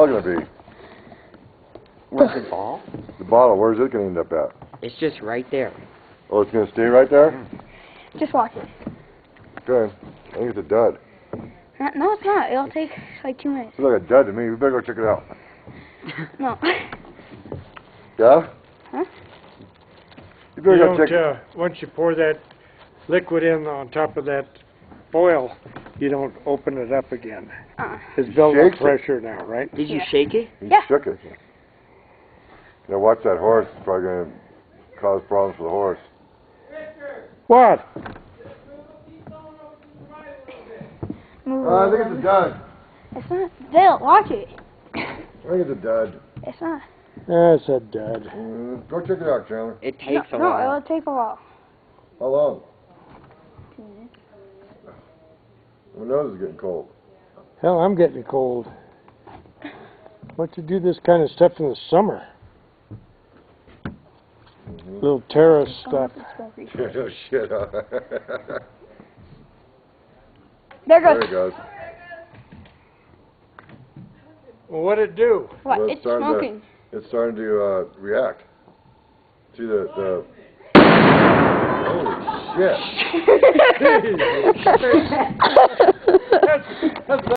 bottle gonna be? Where's the ball? The bottle, where's it gonna end up at? It's just right there. Oh, it's gonna stay right there? Just watch it. Okay. I think it's a dud. No, it's not. It'll take like 2 minutes. It's like a dud to me. We better go check it out. No. Yeah? Huh? You better You go check it. don't, once you pour that liquid in on top of that foil, you don't open it up again. It's building up Shakes it. pressure now, right? Did you Yeah. shake it? He Yeah. shook it. Now watch that horse. It's probably gonna cause problems for the horse. What? Move I think it's a dud. It's not. Dale, watch it. I think it's a dud. It's not. That's a dud. Go check it out, Chandler. It takes a No, while. it'll take a while. How long? 2 minutes. My nose is getting cold. Hell, I'm getting cold. Why don't you do this kind of stuff in the summer? Little terrace stuff. Oh, shit. There There goes. it goes. Well, what'd it do? What? Well, It's starting smoking. It's starting to react. See the holy shit. That's